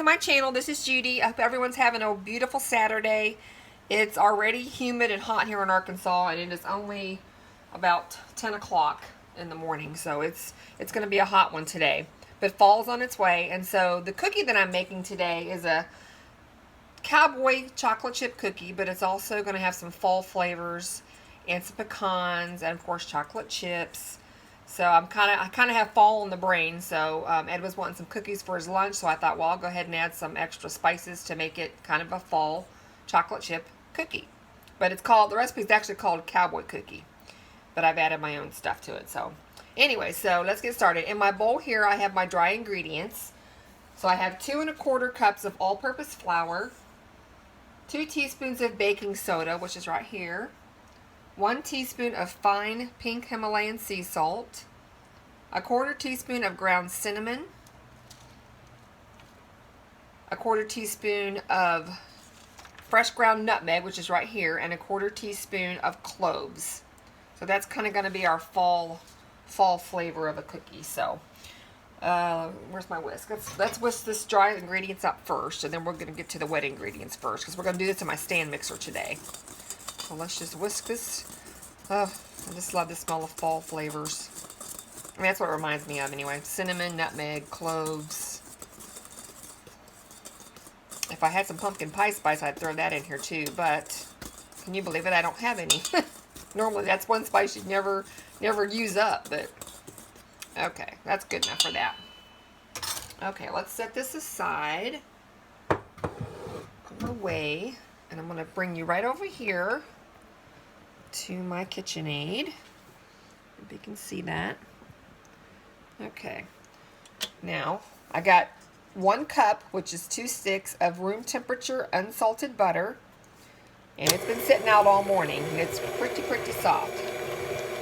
to my channel. This is Judy. I hope everyone's having a beautiful Saturday. It's already humid and hot here in Arkansas, and it is only about 10 o'clock in the morning, so it's going to be a hot one today. But fall's on its way, and so the cookie that I'm making today is a cowboy chocolate chip cookie, but it's also going to have some fall flavors and some pecans and of course chocolate chips. So I kind of have fall on the brain. So Ed was wanting some cookies for his lunch, so I thought, well, I'll go ahead and add some extra spices to make it kind of a fall chocolate chip cookie. But the recipe is actually called cowboy cookie, but I've added my own stuff to it. So anyway, so let's get started. In my bowl here, I have my dry ingredients. So I have 2 1/4 cups of all-purpose flour, 2 teaspoons of baking soda, which is right here, 1 teaspoon of fine pink Himalayan sea salt, 1/4 teaspoon of ground cinnamon, 1/4 teaspoon of fresh ground nutmeg, which is right here, and 1/4 teaspoon of cloves. So that's kind of going to be our fall flavor of a cookie. So where's my whisk? Let's whisk this dry ingredients up first, and then we're going to get to the wet ingredients first, because we're going to do this in my stand mixer today. So let's just whisk this. Oh, I just love the smell of fall flavors. I mean, that's what it reminds me of anyway. Cinnamon, nutmeg, cloves. If I had some pumpkin pie spice, I'd throw that in here too, but can you believe it? I don't have any. Normally that's one spice you'd never use up, but okay, that's good enough for that. Okay, let's set this aside, put it away, and I'm going to bring you right over here to my KitchenAid. If you can see that. Okay. Now, I got 1 cup, which is 2 sticks of room temperature unsalted butter. And it's been sitting out all morning, and it's pretty soft.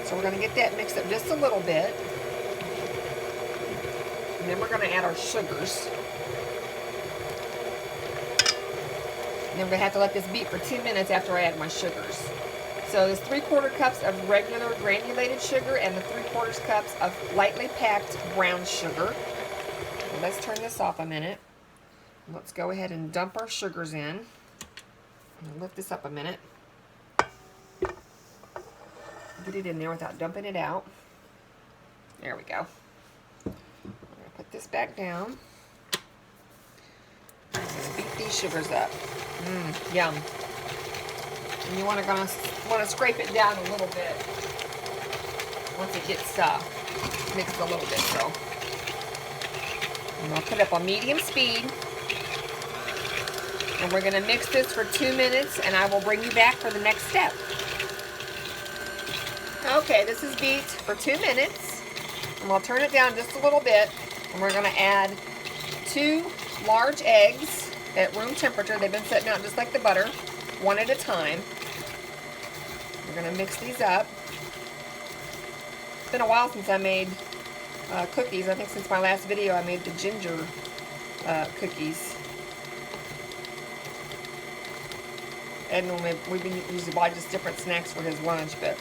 So we're going to get that mixed up just a little bit. And then we're going to add our sugars. And then we're going to have to let this beat for 2 minutes after I add my sugars. So there's 3/4 cups of regular granulated sugar and the 3/4 cups of lightly packed brown sugar. So let's turn this off a minute. Let's go ahead and dump our sugars in. And lift this up a minute. Get it in there without dumping it out. There we go. I'm going to put this back down. And beat these sugars up. Yum. And you want to scrape it down a little bit once it gets mixed a little bit. So I'm going to put it up on medium speed. And we're going to mix this for 2 minutes, and I will bring you back for the next step. Okay, this is beat for 2 minutes. And we'll turn it down just a little bit. And we're going to add 2 large eggs at room temperature. They've been setting out just like the butter, 1 at a time. We're going to mix these up. It's been a while since I made cookies. I think since my last video I made the ginger cookies. And we've been usually buy just different snacks for his lunch, but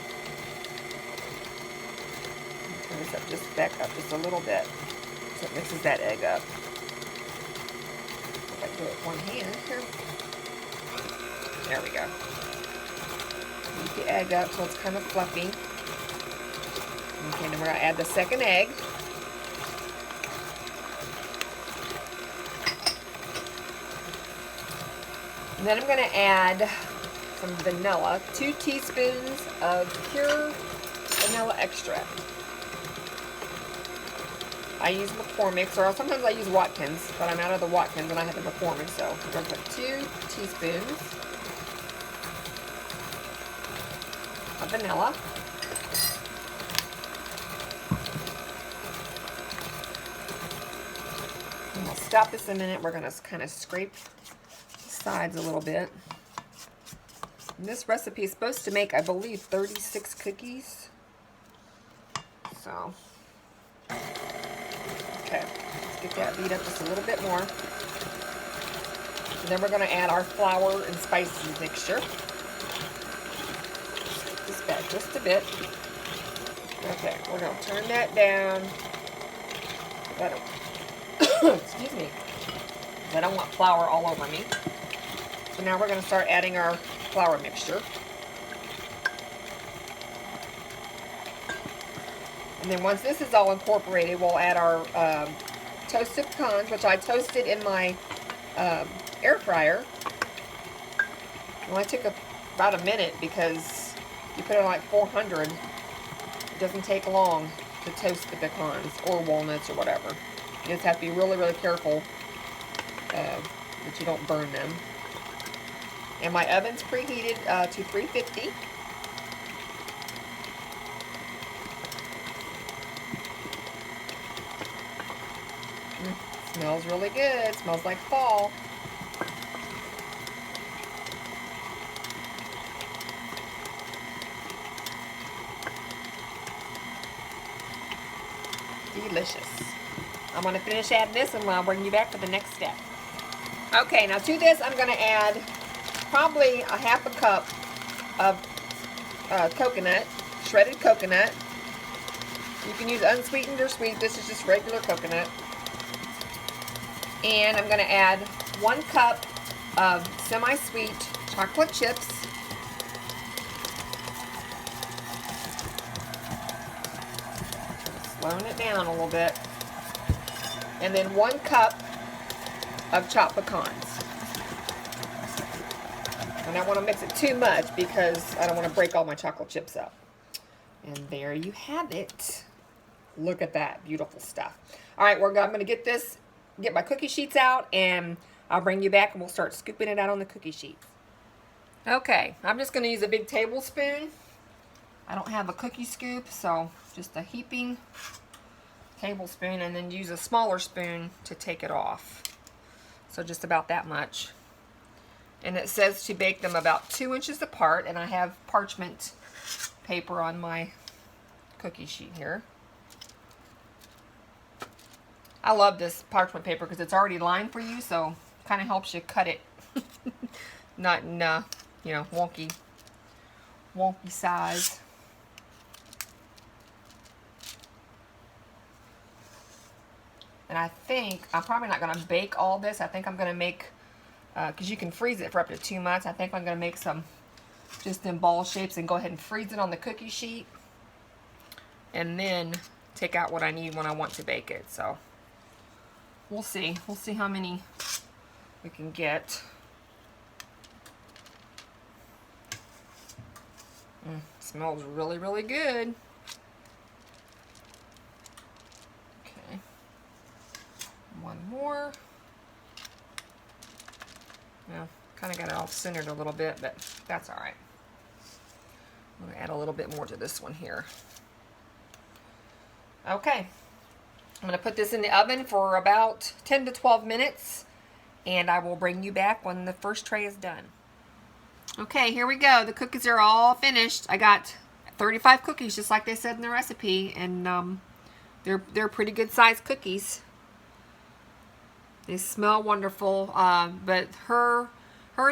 turn this up just back up just a little bit so it mixes that egg up. If I do it with one hand here. There we go. Beat the egg up so it's kind of fluffy. Okay, then we're going to add the second egg. And then I'm going to add some vanilla, 2 teaspoons of pure vanilla extract. I use McCormick's, or sometimes I use Watkins, but I'm out of the Watkins and I have the McCormick, so I'm going to put 2 teaspoons of vanilla. And we'll stop this a minute. We're going to kind of scrape sides a little bit. And this recipe is supposed to make, I believe, 36 cookies. So, okay, let's get that beat up just a little bit more. And then we're going to add our flour and spices mixture. Get this back just a bit. Okay, we're going to turn that down. Excuse me. I don't want flour all over me. So now we're going to start adding our flour mixture. And then once this is all incorporated, we'll add our toasted pecans, which I toasted in my air fryer. It only took about a minute because you put it on like 400. It doesn't take long to toast the pecans or walnuts or whatever. You just have to be really, really careful that you don't burn them. And my oven's preheated to 350. Smells really good. Smells like fall. Delicious. I'm going to finish adding this and I'll bring you back for the next step. Okay, now to this I'm going to add probably a half a cup of coconut, shredded coconut. You can use unsweetened or sweet. This is just regular coconut. And I'm going to add 1 cup of semi-sweet chocolate chips. Slowing it down a little bit. And then 1 cup of chopped pecans. And I don't want to mix it too much because I don't want to break all my chocolate chips up. And there you have it. Look at that beautiful stuff. All right, I'm going to get my cookie sheets out, and I'll bring you back and we'll start scooping it out on the cookie sheets. Okay, I'm just going to use a big tablespoon. I don't have a cookie scoop, so just a heaping tablespoon, and then use a smaller spoon to take it off. So just about that much. And it says to bake them about 2 inches apart, and I have parchment paper on my cookie sheet here. I love this parchment paper because it's already lined for you, so kind of helps you cut it not in wonky size. And I think I'm probably not going to bake all this. I think I'm going to make, because you can freeze it for up to 2 months, I think I'm going to make some just in ball shapes and go ahead and freeze it on the cookie sheet. And then take out what I need when I want to bake it. So we'll see. We'll see how many we can get. Smells really, really good. Okay. 1 more. Yeah, kind of got it all centered a little bit, but that's all right. I'm going to add a little bit more to this one here. Okay. I'm going to put this in the oven for about 10 to 12 minutes, and I will bring you back when the first tray is done. Okay, here we go. The cookies are all finished. I got 35 cookies, just like they said in the recipe, and they're pretty good sized cookies. They smell wonderful, but her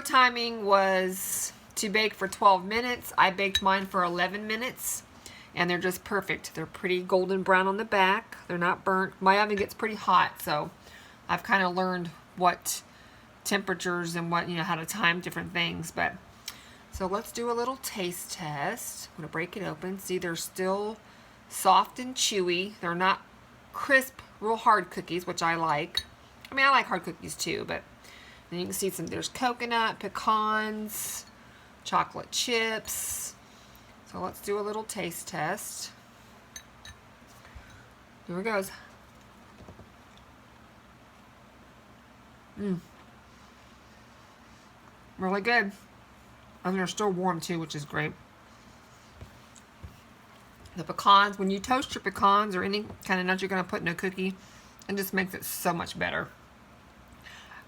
timing was to bake for 12 minutes. I baked mine for 11 minutes, and they're just perfect. They're pretty golden brown on the back. They're not burnt. My oven gets pretty hot, so I've kind of learned what temperatures and how to time different things. But so let's do a little taste test. I'm going to break it open. See, they're still soft and chewy. They're not crisp, real hard cookies, which I like. I mean, I like hard cookies too, but then you can see there's coconut, pecans, chocolate chips. So let's do a little taste test. Here it goes. Really good. And they're still warm too, which is great. The pecans, when you toast your pecans or any kind of nuts you're going to put in a cookie, it just makes it so much better.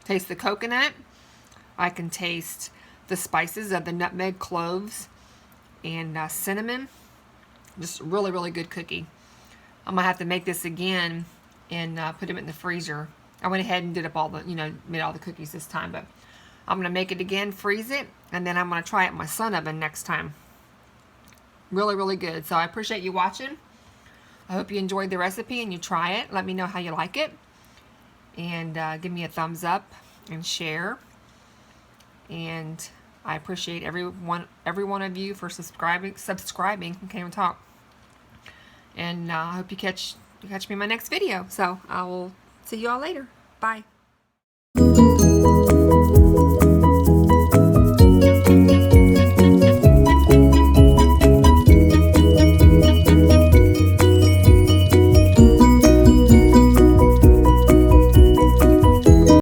Taste the coconut. I can taste the spices of the nutmeg, cloves, and cinnamon. Just really, really good cookie. I'm going to have to make this again and put them in the freezer. I went ahead and did up all the, made all the cookies this time, but I'm going to make it again, freeze it, and then I'm going to try it in my sun oven next time. Really, really good. So I appreciate you watching. I hope you enjoyed the recipe and you try it. Let me know how you like it. and give me a thumbs up and share. And I appreciate every one of you for subscribing. I can't even talk. And I hope you catch me in my next video. So I will see you all later. Bye.